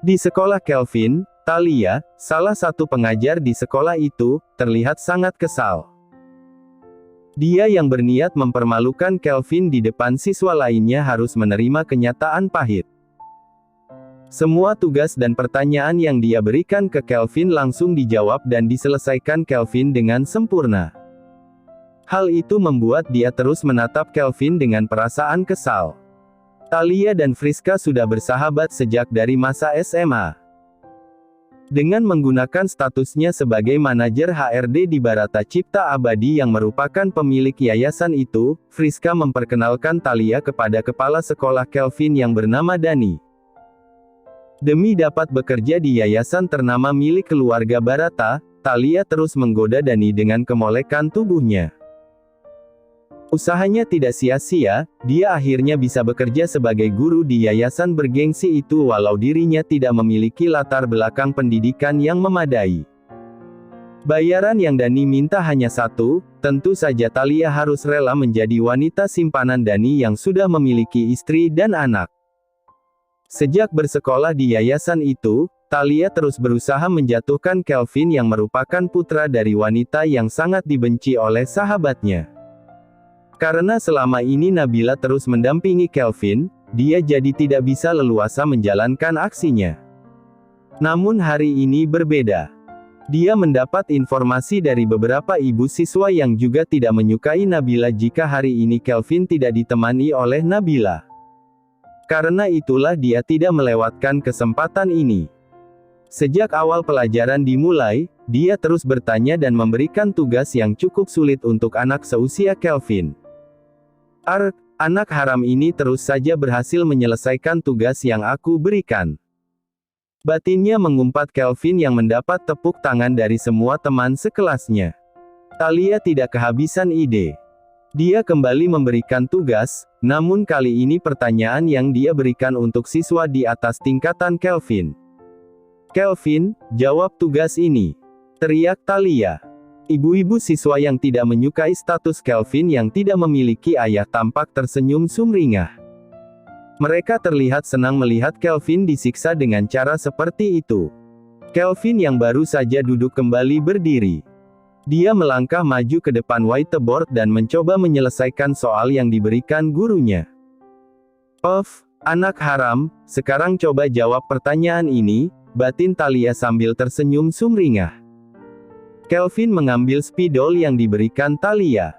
Di sekolah Kelvin, Thalia, salah satu pengajar di sekolah itu, terlihat sangat kesal. Dia yang berniat mempermalukan Kelvin di depan siswa lainnya harus menerima kenyataan pahit. Semua tugas dan pertanyaan yang dia berikan ke Kelvin langsung dijawab dan diselesaikan Kelvin dengan sempurna. Hal itu membuat dia terus menatap Kelvin dengan perasaan kesal. Thalia dan Friska sudah bersahabat sejak dari masa SMA. Dengan menggunakan statusnya sebagai manajer HRD di Barata Cipta Abadi yang merupakan pemilik yayasan itu, Friska memperkenalkan Thalia kepada kepala sekolah Kelvin yang bernama Dani. Demi dapat bekerja di yayasan ternama milik keluarga Barata, Thalia terus menggoda Dani dengan kemolekan tubuhnya. Usahanya tidak sia-sia, dia akhirnya bisa bekerja sebagai guru di yayasan bergengsi itu walau dirinya tidak memiliki latar belakang pendidikan yang memadai. Bayaran yang Dani minta hanya satu, tentu saja Thalia harus rela menjadi wanita simpanan Dani yang sudah memiliki istri dan anak. Sejak bersekolah di yayasan itu, Thalia terus berusaha menjatuhkan Kelvin yang merupakan putra dari wanita yang sangat dibenci oleh sahabatnya. Karena selama ini Nabila terus mendampingi Kelvin, dia jadi tidak bisa leluasa menjalankan aksinya. Namun hari ini berbeda. Dia mendapat informasi dari beberapa ibu siswa yang juga tidak menyukai Nabila jika hari ini Kelvin tidak ditemani oleh Nabila. Karena itulah dia tidak melewatkan kesempatan ini. Sejak awal pelajaran dimulai, dia terus bertanya dan memberikan tugas yang cukup sulit untuk anak seusia Kelvin. Anak haram ini terus saja berhasil menyelesaikan tugas yang aku berikan. Batinnya mengumpat Kelvin yang mendapat tepuk tangan dari semua teman sekelasnya. Thalia tidak kehabisan ide. Dia kembali memberikan tugas, namun kali ini pertanyaan yang dia berikan untuk siswa di atas tingkatan Kelvin. "Kelvin, jawab tugas ini," teriak Thalia. Ibu-ibu siswa yang tidak menyukai status Kelvin yang tidak memiliki ayah tampak tersenyum sumringah. Mereka terlihat senang melihat Kelvin disiksa dengan cara seperti itu. Kelvin yang baru saja duduk kembali berdiri. Dia melangkah maju ke depan whiteboard dan mencoba menyelesaikan soal yang diberikan gurunya. Anak haram, sekarang coba jawab pertanyaan ini," batin Thalia sambil tersenyum sumringah. Kelvin mengambil spidol yang diberikan Thalia.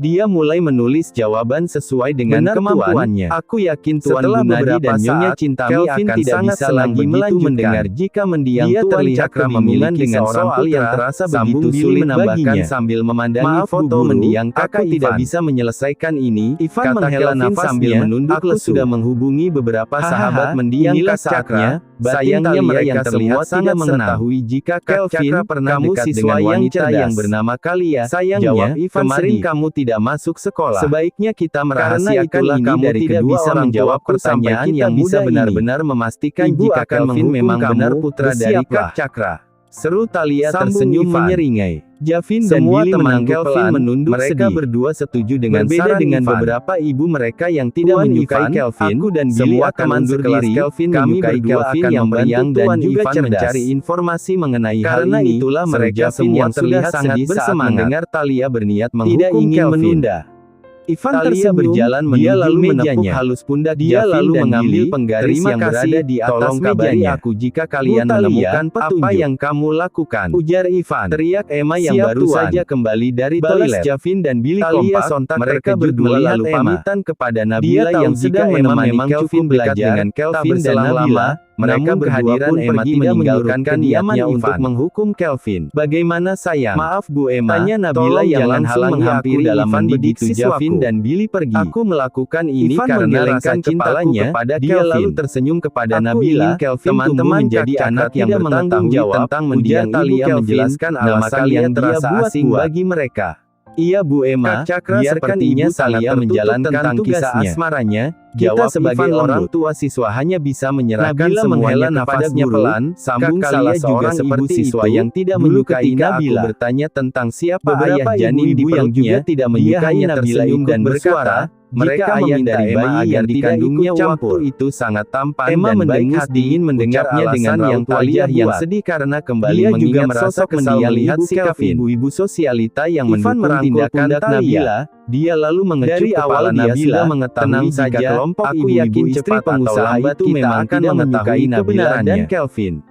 Dia mulai menulis jawaban sesuai dengan kemampuannya. "Aku yakin Tuan Gunadi dan Nyonya Cintami akan tidak bisa lagi mendengar jika mendiang Tuan Cakra memiliki seorang soal yang terasa begitu sulit baginya." Sambil memandangi foto mendiang kakak tidak bisa menyelesaikan ini, kata Kelvin sambil menunduk lesu. "Sudah menghubungi beberapa sahabat mendiang Cakra, sayangnya mereka terlihat sangat mengetahui jika Cakra pernah dekat dengan wanita yang bernama Kalia. Sayangnya, kemarin kamu tidak masuk sekolah. Sebaiknya kita merahasiakan ini dari kedua orang menjawab pertanyaan yang bisa benar-benar memastikan jika Kelvin memang benar putra dari Kak Cakra," seru Thalia tersenyum menyeringai. Javin dan Billy teman Kelvin menunduk mereka sedih. Berdua setuju dengan berbeda dengan beberapa ibu mereka yang tidak menyukai Kelvin. "Aku dan Billy akan mundur diri. Kami berdua akan yang meriang dan juga cerdas mencari informasi mengenai hal ini. Karena itulah mereka semua terlihat sangat bersemangat mendengar Thalia berniat menghukum Kelvin. Ivan tersenyum, dia lalu menepuk halus pundak Javin dan mengambil penggaris yang berada di atas mejanya. "Aku jika kalian menemukan petunjuk. Apa yang kamu lakukan?" ujar Ivan. Teriak Emma yang baru saja kembali dari toilet. Javin dan Billy kompak, sontak mereka berdua lalu pamitan kepada Nabila yang sedang menemani Kelvin belajar dengan Kelvin dan Nabila. Mereka berhadiran Emma tidak meninggalkan niatnya untuk menghukum Kelvin. "Bagaimana sayang?" "Maaf Bu Emma," tanya Nabila yang langsung menghampiri dalam mendidik Javin dan Billy pergi. "Aku melakukan ini karena rasa cintaku kepada Kelvin." Dia lalu tersenyum kepada Nabila. "Teman-teman menjadi anak yang bertanggung jawab tentang mendiang Thalia menjelaskan alasan yang terasa asing bagi mereka." "Iya Bu Emma, Cakra sepertinya Thalia menjalankan tugasnya asmaranya. Kita sebagai orang tua siswa hanya bisa menyerahkan semuanya nafasnya pelan." Sambung salah juga seperti siswa yang tidak menyukai Nabila. "Aku bertanya tentang siapa ayah janin di perutnya, yang juga tidak menyukai Nabila dan bersuara, Mereka meminta Emma agar dikandungnya waktu itu sangat tampan dan baik hati, ingin mendengarnya dengan yang Talia yang sedih karena kembali mengingat sosok mendiang lihat sikap ibu-ibu sosialita yang mendukung tindakan Nabila. Dia lalu mengecup kepala Nabila, tenang saja, kelompok aku yakin istri pengusaha itu memang tidak menyukai Nabila dan Kelvin.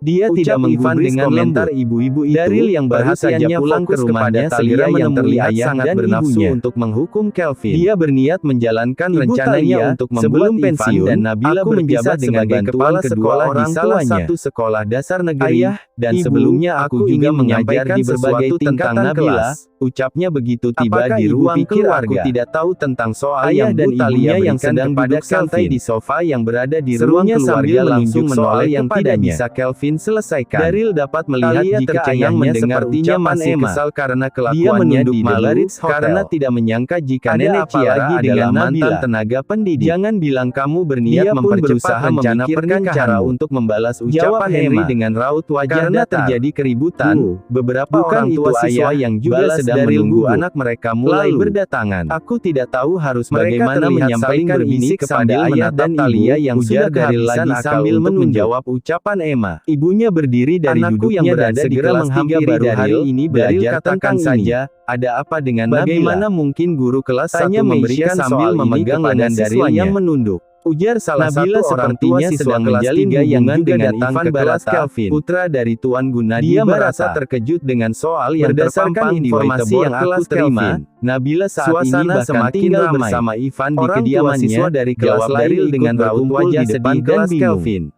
Dia tidak menggubris dengan komentar ibu-ibu itu. Daryl yang baru saja pulang ke rumahnya segera yang terlihat sangat bernafsu untuk menghukum Kelvin. Dia berniat menjalankan rencananya untuk membuat pensiun dan Nabila berjabat dengan kepala sekolah di salah satu sekolah dasar negeri. Dan sebelumnya aku juga menyampaikan di berbagai tingkatan Nabila. Ucapnya begitu tiba di ruang keluarga. Aku tidak tahu tentang soal ayah dan ibunya yang sedang duduk santai di sofa yang berada di ruang keluarga langsung menoleh yang tidak bisa Kelvin selesaikan. Daryl dapat melihat jika ayahnya sepertinya masih kesal karena kelakuannya di Malaritz karena tidak menyangka jika nenek Ciara adalah mantan tenaga pendidik. Jangan bilang kamu berniat mempercepat rencana pernikahan untuk membalas ucapan Henry dengan raut wajah karena terjadi keributan. Beberapa orang tua siswa yang juga sedang menunggu anak mereka mulai berdatangan. Aku tidak tahu harus bagaimana menyampaikan ini kepada ayah dan Talia yang sudah kehabisan akal untuk menjawab ucapan Emma. Ibunya berdiri dari duduknya yang berada di kelas 3 baru hari ini belajar tentang saja. Ada apa dengan Nabila? Bagaimana mungkin guru kelas 1 memberikan sambil memegang lengan Daryl yang menunduk? Ujar salah satu orang tua sedang menjalin hubungan dengan Ivan Barata, putra dari Tuan Gunadi. Dia merasa terkejut dengan soal yang berdasarkan informasi yang aku terima. Nabila saat ini bahkan tinggal bersama Ivan di kediamannya. Dari kelas Daryl dengan raut wajah sedih dan bingung.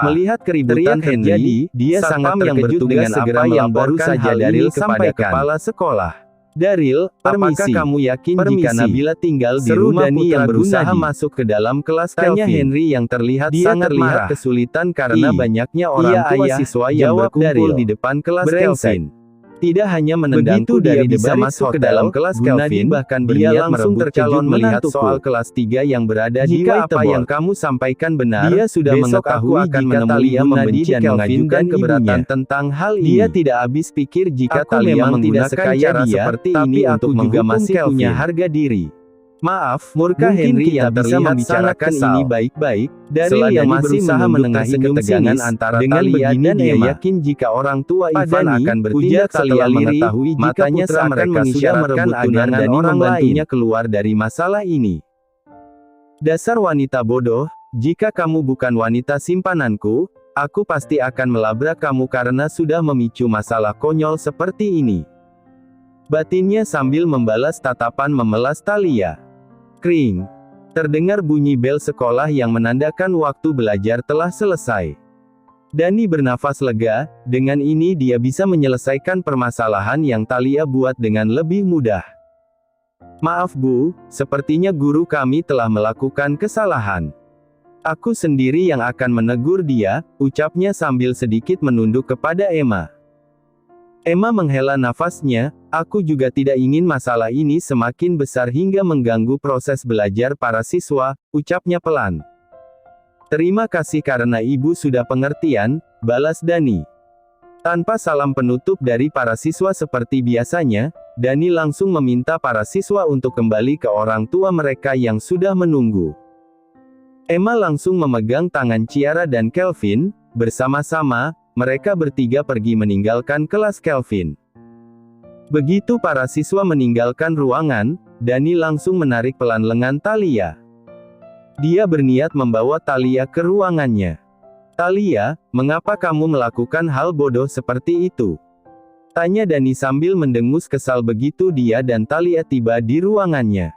Melihat keributan terjadi, dia sangat terkejut dengan apa yang baru saja Daryl sampaikan kepala sekolah. Daryl, apakah kamu yakin jika Nabila tinggal di rumah Dani yang berusaha masuk ke dalam kelas? Tanya Henry yang terlihat sangat marah kesulitan karena banyaknya orang tua siswa yang berkumpul di depan kelas Kelvin. Tidak hanya menendangku dari bisa masuk ke dalam kelas Kelvin, bahkan dia langsung tercalon melihat soal kelas 3 yang berada di Whiteboard. Jika apa yang kamu sampaikan benar, dia sudah mengetahui jika Talia memberi dan mengajukan keberatan tentang hal ini. Dia tidak habis pikir jika Talia menggunakan cara seperti ini untuk juga masih punya harga diri. Maaf, murka Henry yang bisa membicarakan ini baik-baik. Daryl yang masih berusaha menengahi ketegangan antara Talia dan Emma. Yakin jika orang tua Ivan akan bertindak setelah mengetahui jika putra mereka sudah merebut tunangan orang membantunya keluar dari masalah ini. Dasar wanita bodoh, jika kamu bukan wanita simpananku, aku pasti akan melabrak kamu karena sudah memicu masalah konyol seperti ini. Batinnya sambil membalas tatapan memelas Talia. Kring. Terdengar bunyi bel sekolah yang menandakan waktu belajar telah selesai. Dani bernafas lega, dengan ini dia bisa menyelesaikan permasalahan yang Talia buat dengan lebih mudah. Maaf Bu, sepertinya guru kami telah melakukan kesalahan. Aku sendiri yang akan menegur dia, ucapnya sambil sedikit menunduk kepada Emma. Emma menghela nafasnya, aku juga tidak ingin masalah ini semakin besar hingga mengganggu proses belajar para siswa, ucapnya pelan. Terima kasih karena ibu sudah pengertian, balas Dani. Tanpa salam penutup dari para siswa seperti biasanya, Dani langsung meminta para siswa untuk kembali ke orang tua mereka yang sudah menunggu. Emma langsung memegang tangan Ciara dan Kelvin, bersama-sama, mereka bertiga pergi meninggalkan kelas Kelvin. Begitu para siswa meninggalkan ruangan, Dani langsung menarik pelan lengan Talia. Dia berniat membawa Talia ke ruangannya. Talia, mengapa kamu melakukan hal bodoh seperti itu? Tanya Dani sambil mendengus kesal begitu dia dan Talia tiba di ruangannya.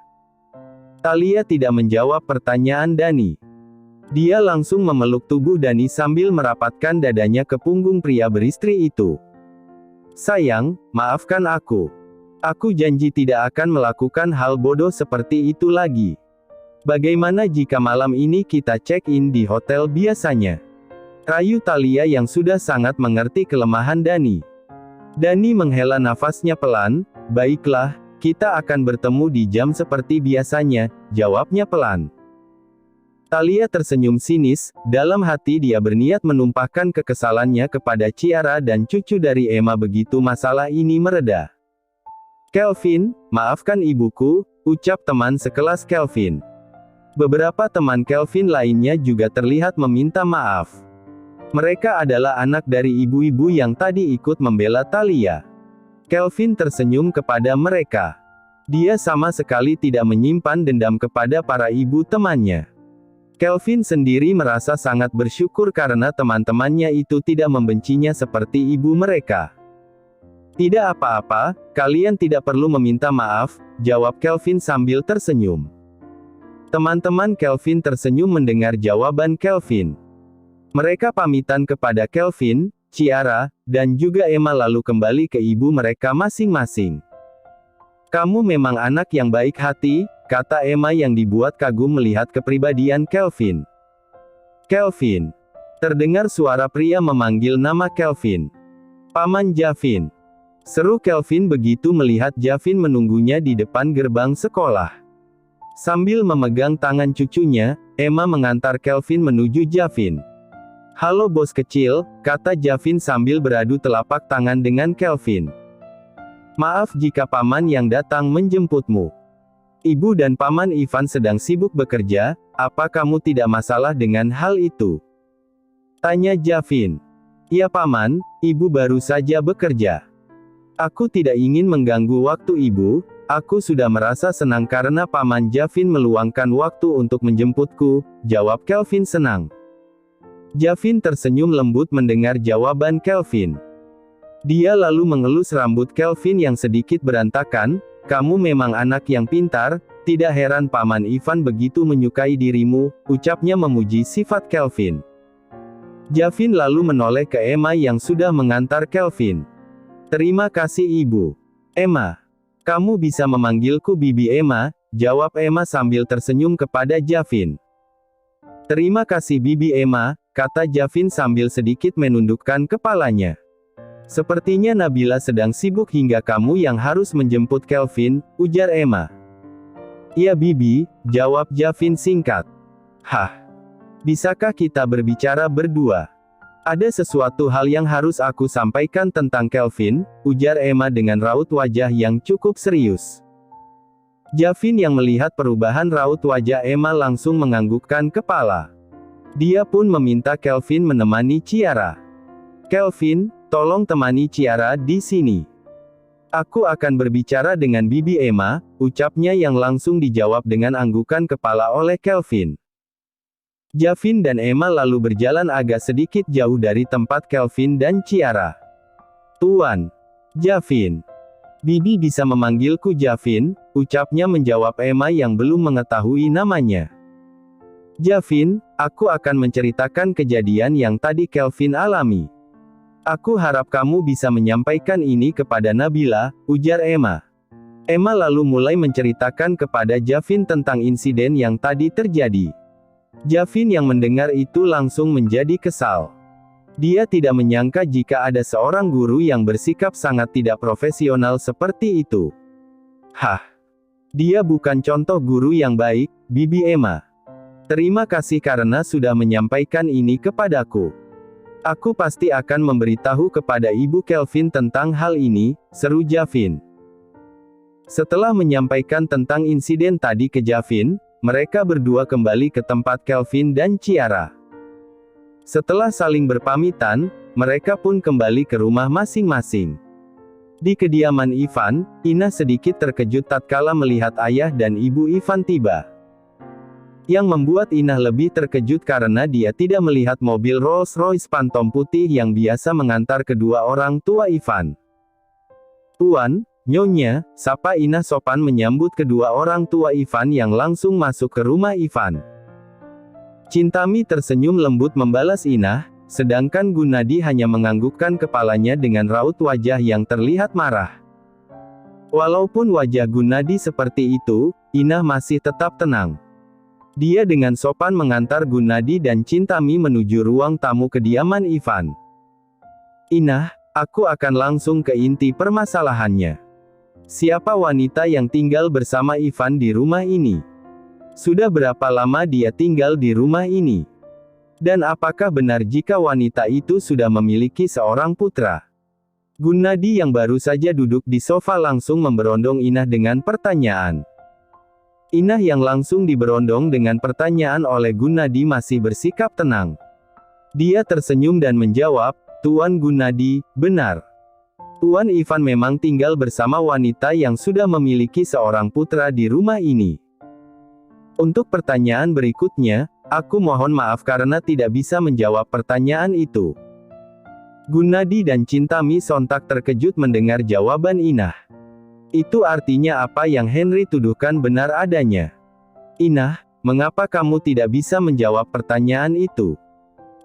Talia tidak menjawab pertanyaan Dani. Dia langsung memeluk tubuh Dani sambil merapatkan dadanya ke punggung pria beristri itu. Sayang, maafkan aku. Aku janji tidak akan melakukan hal bodoh seperti itu lagi. Bagaimana jika malam ini kita check-in di hotel biasanya? Rayu Talia yang sudah sangat mengerti kelemahan Dani. Dani menghela nafasnya pelan, baiklah, kita akan bertemu di jam seperti biasanya, jawabnya pelan. Talia tersenyum sinis, dalam hati dia berniat menumpahkan kekesalannya kepada Ciara dan cucu dari Emma begitu masalah ini mereda. Kelvin, maafkan ibuku, ucap teman sekelas Kelvin. Beberapa teman Kelvin lainnya juga terlihat meminta maaf. Mereka adalah anak dari ibu-ibu yang tadi ikut membela Thalia. Kelvin tersenyum kepada mereka. Dia sama sekali tidak menyimpan dendam kepada para ibu temannya. Kelvin sendiri merasa sangat bersyukur karena teman-temannya itu tidak membencinya seperti ibu mereka. Tidak apa-apa, kalian tidak perlu meminta maaf, jawab Kelvin sambil tersenyum. Teman-teman Kelvin tersenyum mendengar jawaban Kelvin. Mereka pamitan kepada Kelvin, Ciara, dan juga Emma lalu kembali ke ibu mereka masing-masing. Kamu memang anak yang baik hati, kata Emma yang dibuat kagum melihat kepribadian Kelvin. Kelvin. Terdengar suara pria memanggil nama Kelvin. Paman Javin. Seru Kelvin begitu melihat Javin menunggunya di depan gerbang sekolah. Sambil memegang tangan cucunya, Emma mengantar Kelvin menuju Javin. Halo bos kecil, kata Javin sambil beradu telapak tangan dengan Kelvin. Maaf jika paman yang datang menjemputmu. Ibu dan paman Ivan sedang sibuk bekerja, apa kamu tidak masalah dengan hal itu? Tanya Javin. Ya paman, ibu baru saja bekerja. Aku tidak ingin mengganggu waktu ibu, aku sudah merasa senang karena paman Javin meluangkan waktu untuk menjemputku, jawab Kelvin senang. Javin tersenyum lembut mendengar jawaban Kelvin. Dia lalu mengelus rambut Kelvin yang sedikit berantakan, kamu memang anak yang pintar, tidak heran paman Ivan begitu menyukai dirimu, ucapnya memuji sifat Kelvin. Javin lalu menoleh ke Emma yang sudah mengantar Kelvin. Terima kasih ibu. Emma. Kamu bisa memanggilku Bibi Emma, jawab Emma sambil tersenyum kepada Javin. Terima kasih Bibi Emma, kata Javin sambil sedikit menundukkan kepalanya. Sepertinya Nabila sedang sibuk hingga kamu yang harus menjemput Kelvin, ujar Emma. Iya Bibi, jawab Javin singkat. Hah. Bisakah kita berbicara berdua? Ada sesuatu hal yang harus aku sampaikan tentang Kelvin, ujar Emma dengan raut wajah yang cukup serius. Javin yang melihat perubahan raut wajah Emma langsung menganggukkan kepala. Dia pun meminta Kelvin menemani Ciara. Kelvin, tolong temani Ciara di sini. Aku akan berbicara dengan Bibi Emma, ucapnya yang langsung dijawab dengan anggukan kepala oleh Kelvin. Javin dan Emma lalu berjalan agak sedikit jauh dari tempat Kelvin dan Ciara. Tuan. Javin. Bibi bisa memanggilku Javin, ucapnya menjawab Emma yang belum mengetahui namanya. Javin, aku akan menceritakan kejadian yang tadi Kelvin alami. Aku harap kamu bisa menyampaikan ini kepada Nabila, ujar Emma. Emma lalu mulai menceritakan kepada Javin tentang insiden yang tadi terjadi. Javin yang mendengar itu langsung menjadi kesal. Dia tidak menyangka jika ada seorang guru yang bersikap sangat tidak profesional seperti itu. Hah. Dia bukan contoh guru yang baik, Bibi Emma. Terima kasih karena sudah menyampaikan ini kepadaku. Aku pasti akan memberitahu kepada Ibu Kelvin tentang hal ini, seru Javin. Setelah menyampaikan tentang insiden tadi ke Javin, mereka berdua kembali ke tempat Kelvin dan Ciara. Setelah saling berpamitan, mereka pun kembali ke rumah masing-masing. Di kediaman Ivan, Ina sedikit terkejut tatkala melihat ayah dan ibu Ivan tiba. Yang membuat Ina lebih terkejut karena dia tidak melihat mobil Rolls-Royce Phantom putih yang biasa mengantar kedua orang tua Ivan. Tuan, Nyonya, sapa Ina sopan menyambut kedua orang tua Ivan yang langsung masuk ke rumah Ivan. Cintami tersenyum lembut membalas Ina, sedangkan Gunadi hanya menganggukkan kepalanya dengan raut wajah yang terlihat marah. Walaupun wajah Gunadi seperti itu, Ina masih tetap tenang. Dia dengan sopan mengantar Gunadi dan Cintami menuju ruang tamu kediaman Ivan. Ina, aku akan langsung ke inti permasalahannya. Siapa wanita yang tinggal bersama Ivan di rumah ini? Sudah berapa lama dia tinggal di rumah ini? Dan apakah benar jika wanita itu sudah memiliki seorang putra? Gunadi yang baru saja duduk di sofa langsung memberondong Inah dengan pertanyaan. Inah yang langsung diberondong dengan pertanyaan oleh Gunadi masih bersikap tenang. Dia tersenyum dan menjawab, "Tuan Gunadi, benar. Tuan Ivan memang tinggal bersama wanita yang sudah memiliki seorang putra di rumah ini. Untuk pertanyaan berikutnya, aku mohon maaf karena tidak bisa menjawab pertanyaan itu." Gunadi dan Chintami sontak terkejut mendengar jawaban Inah. Itu artinya apa yang Henry tuduhkan benar adanya. "Inah, mengapa kamu tidak bisa menjawab pertanyaan itu?"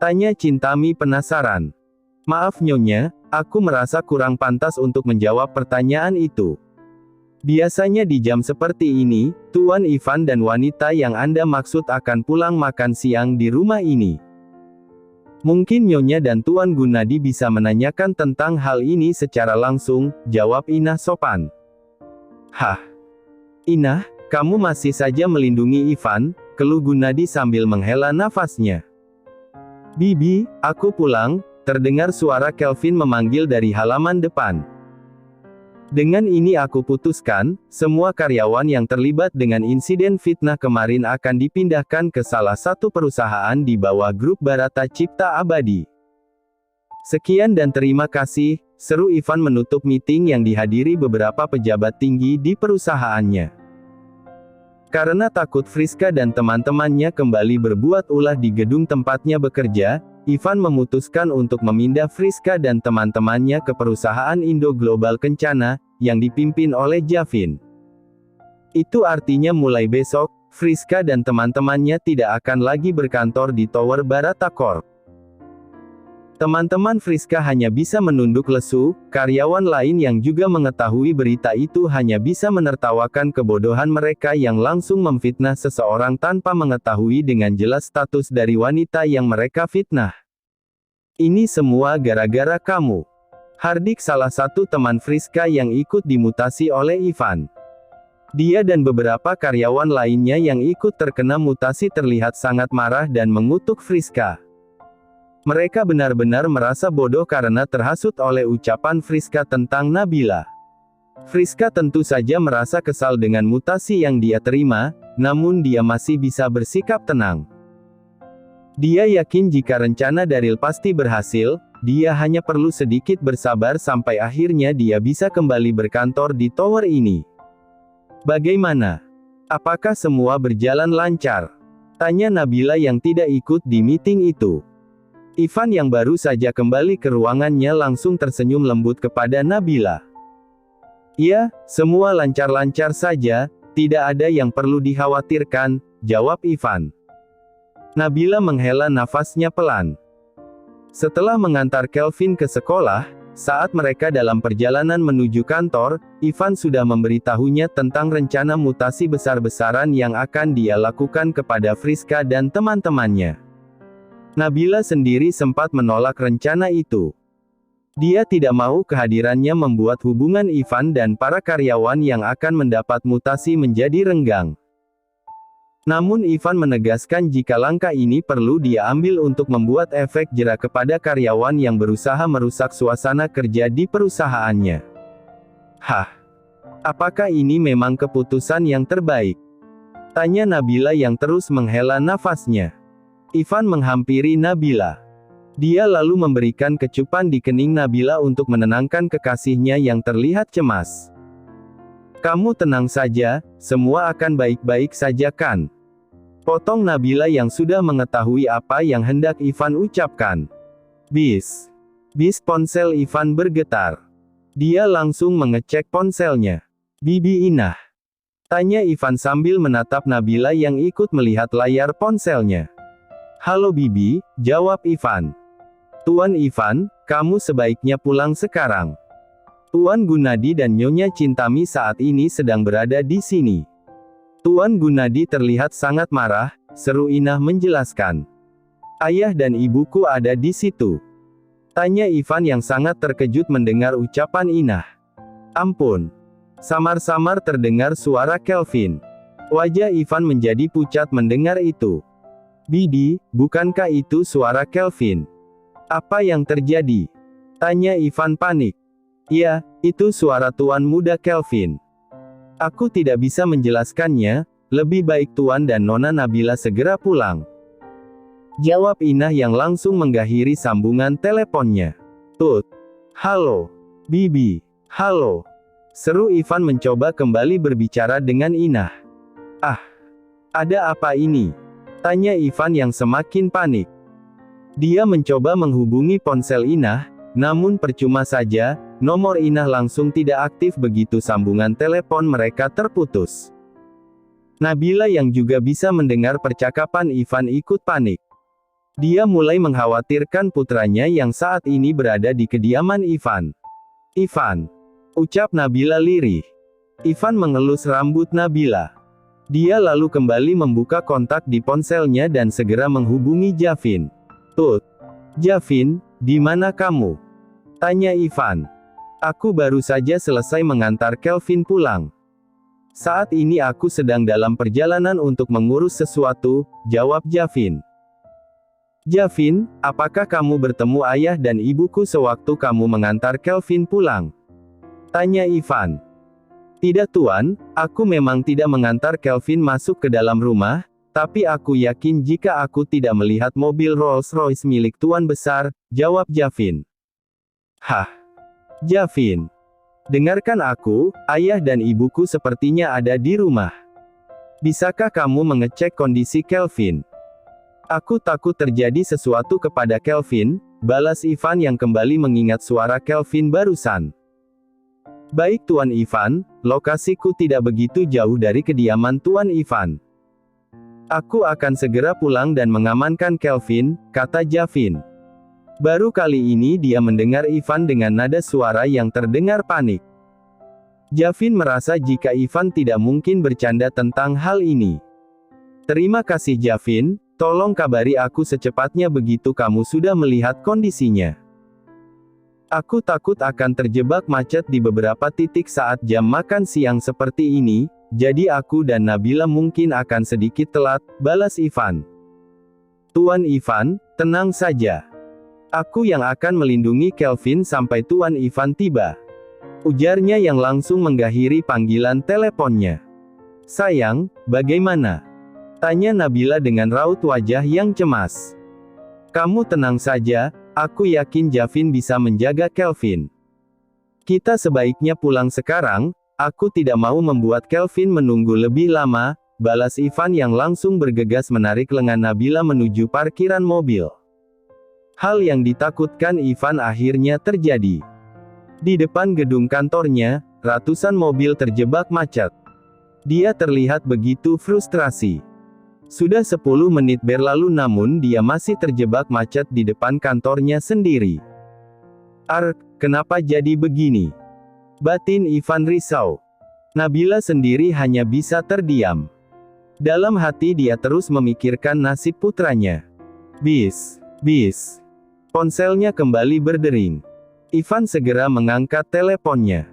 tanya Chintami penasaran. "Maaf Nyonya, aku merasa kurang pantas untuk menjawab pertanyaan itu. Biasanya di jam seperti ini, Tuan Ivan dan wanita yang Anda maksud akan pulang makan siang di rumah ini. Mungkin Nyonya dan Tuan Gunadi bisa menanyakan tentang hal ini secara langsung," jawab Inah sopan. "Hah? Inah, kamu masih saja melindungi Ivan," keluh Gunadi sambil menghela nafasnya. "Bibi, aku pulang," terdengar suara Kelvin memanggil dari halaman depan. "Dengan ini aku putuskan, semua karyawan yang terlibat dengan insiden fitnah kemarin akan dipindahkan ke salah satu perusahaan di bawah grup Barata Cipta Abadi. Sekian dan terima kasih," seru Ivan menutup meeting yang dihadiri beberapa pejabat tinggi di perusahaannya. Karena takut Friska dan teman-temannya kembali berbuat ulah di gedung tempatnya bekerja, Ivan memutuskan untuk memindah Friska dan teman-temannya ke perusahaan Indo Global Kencana, yang dipimpin oleh Javin. Itu artinya mulai besok, Friska dan teman-temannya tidak akan lagi berkantor di Tower Barata Corp. Teman-teman Friska hanya bisa menunduk lesu, karyawan lain yang juga mengetahui berita itu hanya bisa menertawakan kebodohan mereka yang langsung memfitnah seseorang tanpa mengetahui dengan jelas status dari wanita yang mereka fitnah. "Ini semua gara-gara kamu." Hardik salah satu teman Friska yang ikut dimutasi oleh Ivan. Dia dan beberapa karyawan lainnya yang ikut terkena mutasi terlihat sangat marah dan mengutuk Friska. Mereka benar-benar merasa bodoh karena terhasut oleh ucapan Friska tentang Nabila. Friska tentu saja merasa kesal dengan mutasi yang dia terima, namun dia masih bisa bersikap tenang. Dia yakin jika rencana Daryl pasti berhasil, dia hanya perlu sedikit bersabar sampai akhirnya dia bisa kembali berkantor di tower ini. "Bagaimana? Apakah semua berjalan lancar?" tanya Nabila yang tidak ikut di meeting itu. Ivan yang baru saja kembali ke ruangannya langsung tersenyum lembut kepada Nabila. "Ya, semua lancar-lancar saja, tidak ada yang perlu dikhawatirkan," jawab Ivan. Nabila menghela nafasnya pelan. Setelah mengantar Kelvin ke sekolah, saat mereka dalam perjalanan menuju kantor, Ivan sudah memberitahunya tentang rencana mutasi besar-besaran yang akan dia lakukan kepada Friska dan teman-temannya. Nabila sendiri sempat menolak rencana itu. Dia tidak mau kehadirannya membuat hubungan Ivan dan para karyawan yang akan mendapat mutasi menjadi renggang. Namun Ivan menegaskan jika langkah ini perlu dia ambil untuk membuat efek jera kepada karyawan yang berusaha merusak suasana kerja di perusahaannya. "Hah? Apakah ini memang keputusan yang terbaik?" tanya Nabila yang terus menghela nafasnya. Ivan menghampiri Nabila. Dia lalu memberikan kecupan di kening Nabila untuk menenangkan kekasihnya yang terlihat cemas. "Kamu tenang saja, semua akan baik-baik saja kan?" potong Nabila yang sudah mengetahui apa yang hendak Ivan ucapkan. Bis ponsel Ivan bergetar. Dia langsung mengecek ponselnya. "Bibi Inah?" tanya Ivan sambil menatap Nabila yang ikut melihat layar ponselnya. "Halo Bibi," jawab Ivan. "Tuan Ivan, kamu sebaiknya pulang sekarang. Tuan Gunadi dan Nyonya Chintami saat ini sedang berada di sini." Tuan Gunadi terlihat sangat marah, seru Inah menjelaskan. "Ayah dan ibuku ada di situ?" tanya Ivan yang sangat terkejut mendengar ucapan Inah. "Ampun." Samar-samar terdengar suara Kelvin. Wajah Ivan menjadi pucat mendengar itu. "Bibi, bukankah itu suara Kelvin? Apa yang terjadi?" tanya Ivan panik. "Iya, itu suara Tuan Muda Kelvin. Aku tidak bisa menjelaskannya, lebih baik Tuan dan Nona Nabila segera pulang," jawab Inah yang langsung mengakhiri sambungan teleponnya. "Tut. Halo. Bibi. Halo," seru Ivan mencoba kembali berbicara dengan Inah. "Ah, ada apa ini?" tanya Ivan yang semakin panik. Dia mencoba menghubungi ponsel Inah, namun percuma saja, nomor Inah langsung tidak aktif begitu sambungan telepon mereka terputus. Nabila yang juga bisa mendengar percakapan Ivan ikut panik. Dia mulai mengkhawatirkan putranya yang saat ini berada di kediaman Ivan. "Ivan," ucap Nabila lirih. Ivan mengelus rambut Nabila. Dia lalu kembali membuka kontak di ponselnya dan segera menghubungi Javin. "Tut. Javin, di mana kamu?" tanya Ivan. "Aku baru saja selesai mengantar Kelvin pulang. Saat ini aku sedang dalam perjalanan untuk mengurus sesuatu," jawab Javin. "Javin, apakah kamu bertemu ayah dan ibuku sewaktu kamu mengantar Kelvin pulang?" tanya Ivan. "Tidak Tuan, aku memang tidak mengantar Kelvin masuk ke dalam rumah, tapi aku yakin jika aku tidak melihat mobil Rolls-Royce milik Tuan Besar," jawab Javin. "Hah? Javin. Dengarkan aku, ayah dan ibuku sepertinya ada di rumah. Bisakah kamu mengecek kondisi Kelvin?" "Aku takut terjadi sesuatu kepada Kelvin," balas Ivan yang kembali mengingat suara Kelvin barusan. "Baik Tuan Ivan, lokasiku tidak begitu jauh dari kediaman Tuan Ivan. Aku akan segera pulang dan mengamankan Kelvin," kata Javin. Baru kali ini dia mendengar Ivan dengan nada suara yang terdengar panik. Javin merasa jika Ivan tidak mungkin bercanda tentang hal ini. "Terima kasih Javin, tolong kabari aku secepatnya begitu kamu sudah melihat kondisinya. Aku takut akan terjebak macet di beberapa titik saat jam makan siang seperti ini, jadi aku dan Nabila mungkin akan sedikit telat," balas Ivan. "Tuan Ivan, tenang saja. Aku yang akan melindungi Kelvin sampai Tuan Ivan tiba," ujarnya yang langsung mengakhiri panggilan teleponnya. "Sayang, bagaimana?" tanya Nabila dengan raut wajah yang cemas. "Kamu tenang saja, aku yakin Javin bisa menjaga Kelvin. Kita sebaiknya pulang sekarang, aku tidak mau membuat Kelvin menunggu lebih lama," balas Ivan yang langsung bergegas menarik lengan Nabila menuju parkiran mobil. Hal yang ditakutkan Ivan akhirnya terjadi. Di depan gedung kantornya, ratusan mobil terjebak macet. Dia terlihat begitu frustrasi. Sudah 10 menit berlalu namun dia masih terjebak macet di depan kantornya sendiri. Kenapa jadi begini?" batin Ivan risau. Nabila sendiri hanya bisa terdiam. Dalam hati dia terus memikirkan nasib putranya. Bis. Ponselnya kembali berdering. Ivan segera mengangkat teleponnya.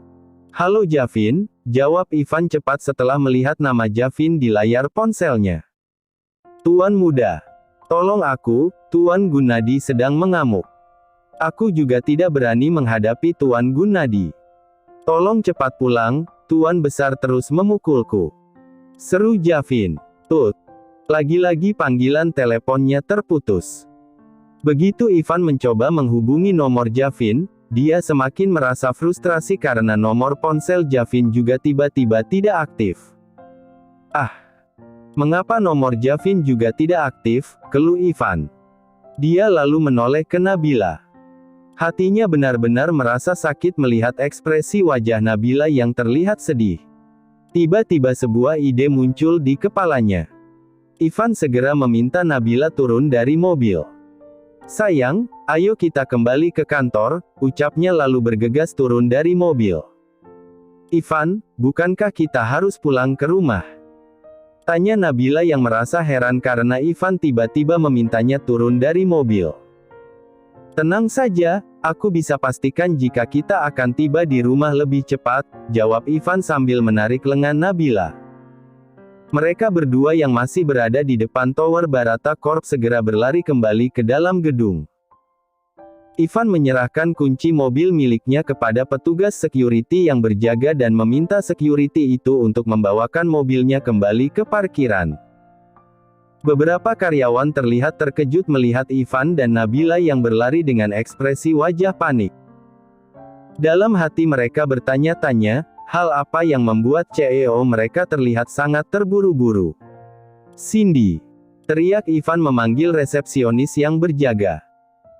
"Halo Javin," jawab Ivan cepat setelah melihat nama Javin di layar ponselnya. "Tuan Muda. Tolong aku, Tuan Gunadi sedang mengamuk. Aku juga tidak berani menghadapi Tuan Gunadi. Tolong cepat pulang, Tuan Besar terus memukulku," seru Javin. "Tut." Lagi-lagi panggilan teleponnya terputus. Begitu Ivan mencoba menghubungi nomor Javin, dia semakin merasa frustrasi karena nomor ponsel Javin juga tiba-tiba tidak aktif. Mengapa nomor Javin juga tidak aktif?" keluh Ivan. Dia lalu menoleh ke Nabila. Hatinya benar-benar merasa sakit melihat ekspresi wajah Nabila yang terlihat sedih. Tiba-tiba sebuah ide muncul di kepalanya. Ivan segera meminta Nabila turun dari mobil. "Sayang, ayo kita kembali ke kantor," ucapnya lalu bergegas turun dari mobil. "Ivan, bukankah kita harus pulang ke rumah?" tanya Nabila yang merasa heran karena Ivan tiba-tiba memintanya turun dari mobil. "Tenang saja, aku bisa pastikan jika kita akan tiba di rumah lebih cepat," jawab Ivan sambil menarik lengan Nabila. Mereka berdua yang masih berada di depan tower Barata Corp segera berlari kembali ke dalam gedung. Ivan menyerahkan kunci mobil miliknya kepada petugas security yang berjaga dan meminta security itu untuk membawakan mobilnya kembali ke parkiran. Beberapa karyawan terlihat terkejut melihat Ivan dan Nabila yang berlari dengan ekspresi wajah panik. Dalam hati mereka bertanya-tanya, hal apa yang membuat CEO mereka terlihat sangat terburu-buru. "Cindy!" teriak Ivan memanggil resepsionis yang berjaga.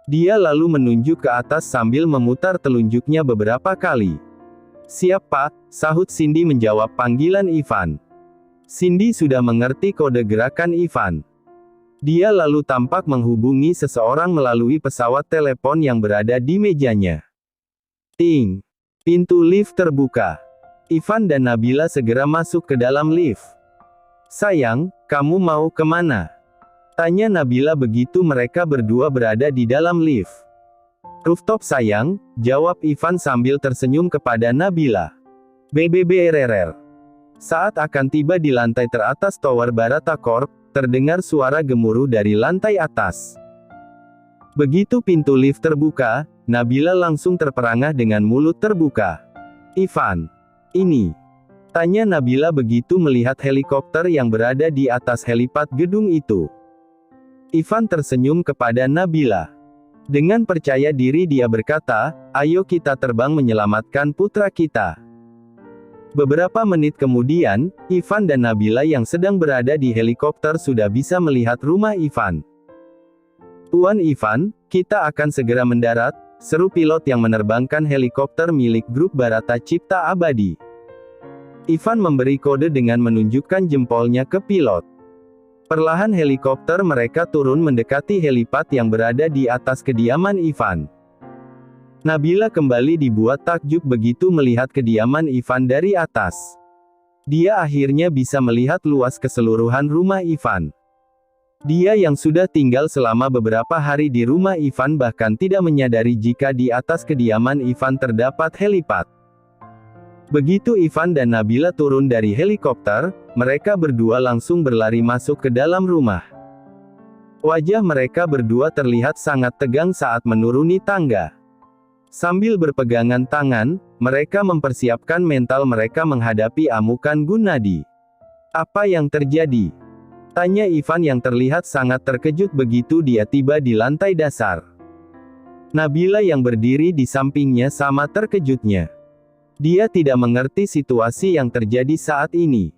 Dia lalu menunjuk ke atas sambil memutar telunjuknya beberapa kali. "Siap, Pak," sahut Cindy menjawab panggilan Ivan. Cindy sudah mengerti kode gerakan Ivan. Dia lalu tampak menghubungi seseorang melalui pesawat telepon yang berada di mejanya. Ting! Pintu lift terbuka. Ivan dan Nabila segera masuk ke dalam lift. "Sayang, kamu mau kemana?" tanya Nabila begitu mereka berdua berada di dalam lift. "Rooftop sayang," jawab Ivan sambil tersenyum kepada Nabila. BBBRRR. Saat akan tiba di lantai teratas Tower Barata Corp, terdengar suara gemuruh dari lantai atas. Begitu pintu lift terbuka, Nabila langsung terperangah dengan mulut terbuka. "Ivan, ini?" tanya Nabila begitu melihat helikopter yang berada di atas helipad gedung itu. Ivan tersenyum kepada Nabila. Dengan percaya diri dia berkata, "Ayo kita terbang menyelamatkan putra kita." Beberapa menit kemudian, Ivan dan Nabila yang sedang berada di helikopter sudah bisa melihat rumah Ivan. "Tuan Ivan, kita akan segera mendarat," seru pilot yang menerbangkan helikopter milik grup Barata Cipta Abadi. Ivan memberi kode dengan menunjukkan jempolnya ke pilot. Perlahan helikopter mereka turun mendekati helipad yang berada di atas kediaman Ivan. Nabila kembali dibuat takjub begitu melihat kediaman Ivan dari atas. Dia akhirnya bisa melihat luas keseluruhan rumah Ivan. Dia yang sudah tinggal selama beberapa hari di rumah Ivan bahkan tidak menyadari jika di atas kediaman Ivan terdapat helipad. Begitu Ivan dan Nabila turun dari helikopter, mereka berdua langsung berlari masuk ke dalam rumah. Wajah mereka berdua terlihat sangat tegang saat menuruni tangga. Sambil berpegangan tangan, mereka mempersiapkan mental mereka menghadapi amukan Gunadi. "Apa yang terjadi?" tanya Ivan yang terlihat sangat terkejut begitu dia tiba di lantai dasar. Nabila yang berdiri di sampingnya sama terkejutnya. Dia tidak mengerti situasi yang terjadi saat ini.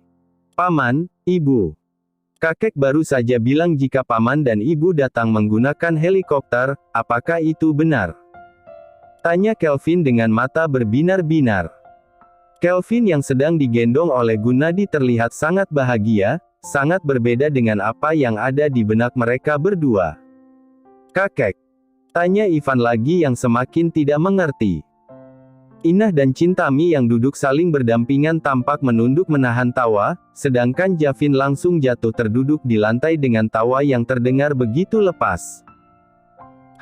"Paman, Ibu. Kakek baru saja bilang jika Paman dan Ibu datang menggunakan helikopter, apakah itu benar?" tanya Kelvin dengan mata berbinar-binar. Kelvin yang sedang digendong oleh Gunadi terlihat sangat bahagia, sangat berbeda dengan apa yang ada di benak mereka berdua. "Kakek?" tanya Ivan lagi yang semakin tidak mengerti. Inah dan Cintami yang duduk saling berdampingan tampak menunduk menahan tawa, sedangkan Javin langsung jatuh terduduk di lantai dengan tawa yang terdengar begitu lepas.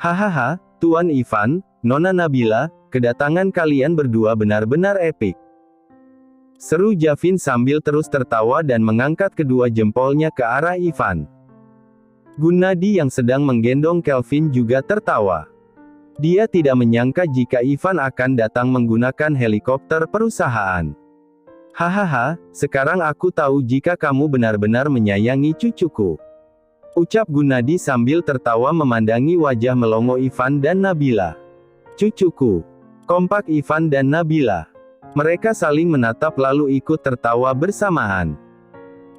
"Hahaha, Tuan Ivan, Nona Nabila, kedatangan kalian berdua benar-benar epik," seru Javin sambil terus tertawa dan mengangkat kedua jempolnya ke arah Ivan. Gunadi yang sedang menggendong Kelvin juga tertawa. Dia tidak menyangka jika Ivan akan datang menggunakan helikopter perusahaan. "Hahaha, sekarang aku tahu jika kamu benar-benar menyayangi cucuku," ucap Gunadi sambil tertawa memandangi wajah melongo Ivan dan Nabila. "Cucuku," kompak Ivan dan Nabila. Mereka saling menatap lalu ikut tertawa bersamaan.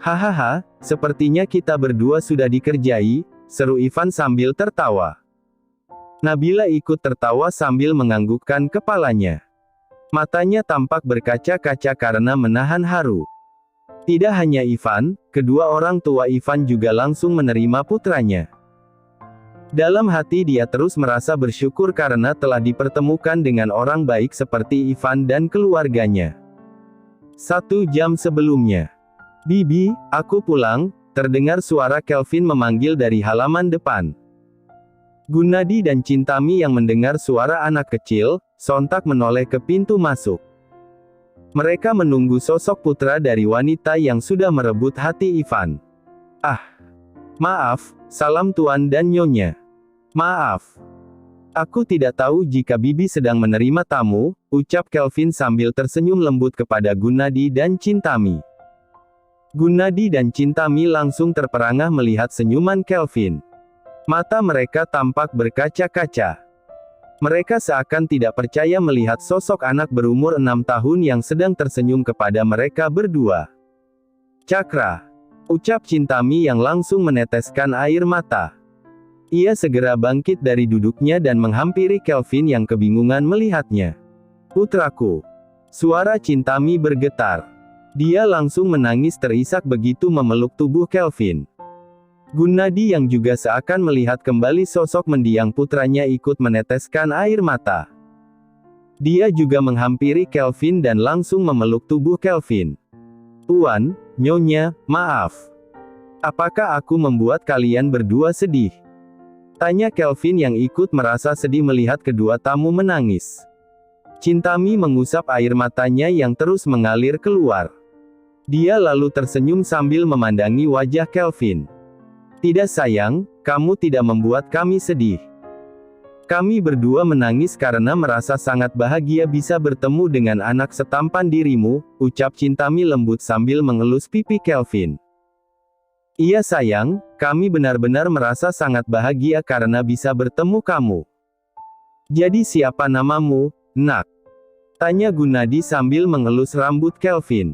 "Hahaha, sepertinya kita berdua sudah dikerjai," seru Ivan sambil tertawa. Nabila ikut tertawa sambil menganggukkan kepalanya. Matanya tampak berkaca-kaca karena menahan haru. Tidak hanya Ivan, kedua orang tua Ivan juga langsung menerima putranya. Dalam hati dia terus merasa bersyukur karena telah dipertemukan dengan orang baik seperti Ivan dan keluarganya. 1 jam sebelumnya. "Bibi, aku pulang," terdengar suara Kelvin memanggil dari halaman depan. Gunadi dan Cintami yang mendengar suara anak kecil, sontak menoleh ke pintu masuk. Mereka menunggu sosok putra dari wanita yang sudah merebut hati Ivan. "Ah, maaf, salam Tuan dan Nyonya. Maaf. Aku tidak tahu jika Bibi sedang menerima tamu, ucap Kelvin sambil tersenyum lembut kepada Gunadi dan Chintami. Gunadi dan Chintami langsung terperangah melihat senyuman Kelvin. Mata mereka tampak berkaca-kaca. Mereka seakan tidak percaya melihat sosok anak berumur 6 tahun yang sedang tersenyum kepada mereka berdua. Cakra, ucap Chintami yang langsung meneteskan air mata. Ia segera bangkit dari duduknya dan menghampiri Kelvin yang kebingungan melihatnya. Putraku. Suara Chintami bergetar. Dia langsung menangis terisak begitu memeluk tubuh Kelvin. Gunadi yang juga seakan melihat kembali sosok mendiang putranya ikut meneteskan air mata. Dia juga menghampiri Kelvin dan langsung memeluk tubuh Kelvin. Tuan, Nyonya, maaf. Apakah aku membuat kalian berdua sedih? Tanya Kelvin yang ikut merasa sedih melihat kedua tamu menangis. Chintami mengusap air matanya yang terus mengalir keluar. Dia lalu tersenyum sambil memandangi wajah Kelvin. Tidak sayang, kamu tidak membuat kami sedih. Kami berdua menangis karena merasa sangat bahagia bisa bertemu dengan anak setampan dirimu, ucap Chintami lembut sambil mengelus pipi Kelvin. Iya sayang, kami benar-benar merasa sangat bahagia karena bisa bertemu kamu. Jadi siapa namamu, nak? Tanya Gunadi sambil mengelus rambut Kelvin.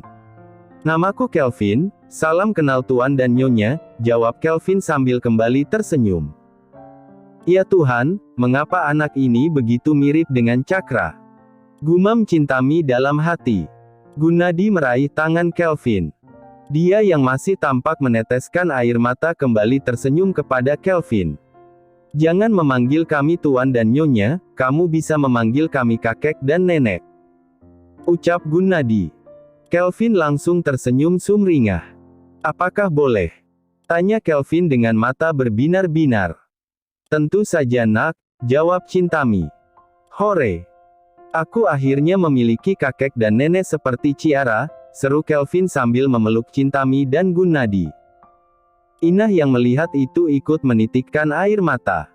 Namaku Kelvin, salam kenal tuan dan nyonya, jawab Kelvin sambil kembali tersenyum. Ya Tuhan, mengapa anak ini begitu mirip dengan Cakra? Gumam Chintami dalam hati. Gunadi meraih tangan Kelvin. Dia yang masih tampak meneteskan air mata kembali tersenyum kepada Kelvin. Jangan memanggil kami tuan dan nyonya, kamu bisa memanggil kami kakek dan nenek. Ucap Gunadi. Kelvin langsung tersenyum sumringah. Apakah boleh? Tanya Kelvin dengan mata berbinar-binar. Tentu saja nak, jawab Chintami. Hore! Aku akhirnya memiliki kakek dan nenek seperti Ciara, seru Kelvin sambil memeluk Chintami dan Gunadi. Inah yang melihat itu ikut menitikkan air mata.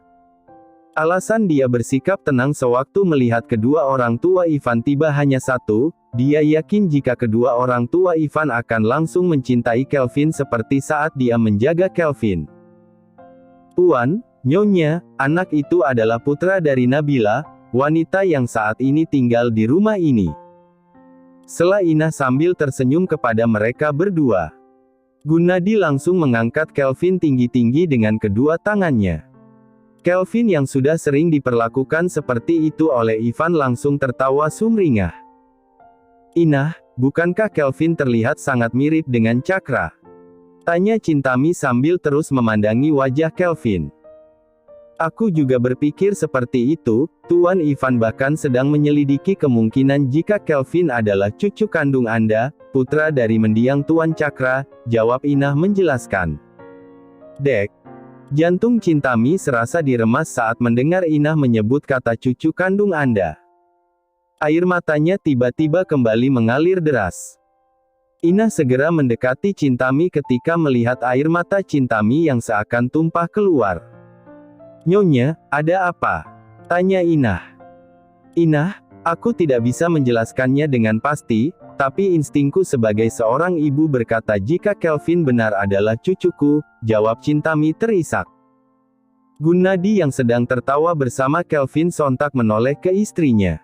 Alasan dia bersikap tenang sewaktu melihat kedua orang tua Ivan tiba hanya satu, dia yakin jika kedua orang tua Ivan akan langsung mencintai Kelvin seperti saat dia menjaga Kelvin. Tuan, Nyonya, anak itu adalah putra dari Nabila, wanita yang saat ini tinggal di rumah ini. Sela Inah sambil tersenyum kepada mereka berdua. Gunadi langsung mengangkat Kelvin tinggi-tinggi dengan kedua tangannya. Kelvin yang sudah sering diperlakukan seperti itu oleh Ivan langsung tertawa sumringah. Inah, bukankah Kelvin terlihat sangat mirip dengan Cakra? Tanya Chintami sambil terus memandangi wajah Kelvin. Aku juga berpikir seperti itu, Tuan Ivan bahkan sedang menyelidiki kemungkinan jika Kelvin adalah cucu kandung Anda, putra dari mendiang Tuan Cakra, jawab Inah menjelaskan. Dek. Jantung Chintami serasa diremas saat mendengar Inah menyebut kata cucu kandung Anda. Air matanya tiba-tiba kembali mengalir deras. Inah segera mendekati Chintami ketika melihat air mata Chintami yang seakan tumpah keluar. Nyonya, ada apa? Tanya Inah. Inah, aku tidak bisa menjelaskannya dengan pasti, tapi instingku sebagai seorang ibu berkata jika Kelvin benar adalah cucuku, jawab Chintami terisak. Gunadi yang sedang tertawa bersama Kelvin sontak menoleh ke istrinya.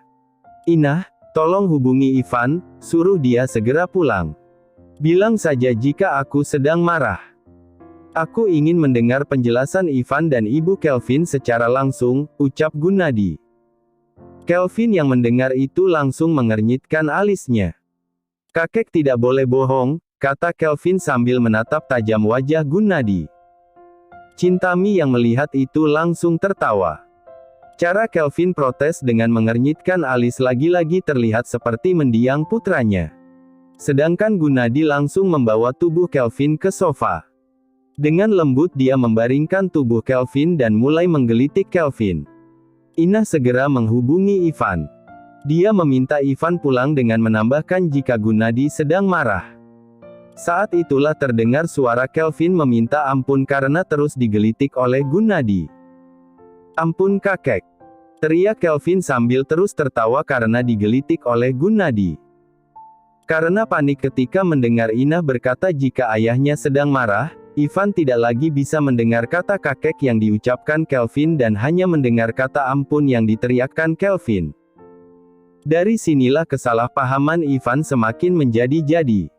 Inah, tolong hubungi Ivan, suruh dia segera pulang. Bilang saja jika aku sedang marah. Aku ingin mendengar penjelasan Ivan dan ibu Kelvin secara langsung, ucap Gunadi. Kelvin yang mendengar itu langsung mengernyitkan alisnya. Kakek tidak boleh bohong, kata Kelvin sambil menatap tajam wajah Gunadi. Chintami yang melihat itu langsung tertawa. Cara Kelvin protes dengan mengernyitkan alis lagi-lagi terlihat seperti mendiang putranya. Sedangkan Gunadi langsung membawa tubuh Kelvin ke sofa. Dengan lembut dia membaringkan tubuh Kelvin dan mulai menggelitik Kelvin. Inah segera menghubungi Ivan. Dia meminta Ivan pulang dengan menambahkan jika Gunadi sedang marah. Saat itulah terdengar suara Kelvin meminta ampun karena terus digelitik oleh Gunadi. Ampun kakek. teriak Kelvin sambil terus tertawa karena digelitik oleh Gunnadi. Karena panik ketika mendengar Ina berkata jika ayahnya sedang marah, Ivan tidak lagi bisa mendengar kata kakek yang diucapkan Kelvin dan hanya mendengar kata ampun yang diteriakkan Kelvin. Dari sinilah kesalahpahaman Ivan semakin menjadi-jadi.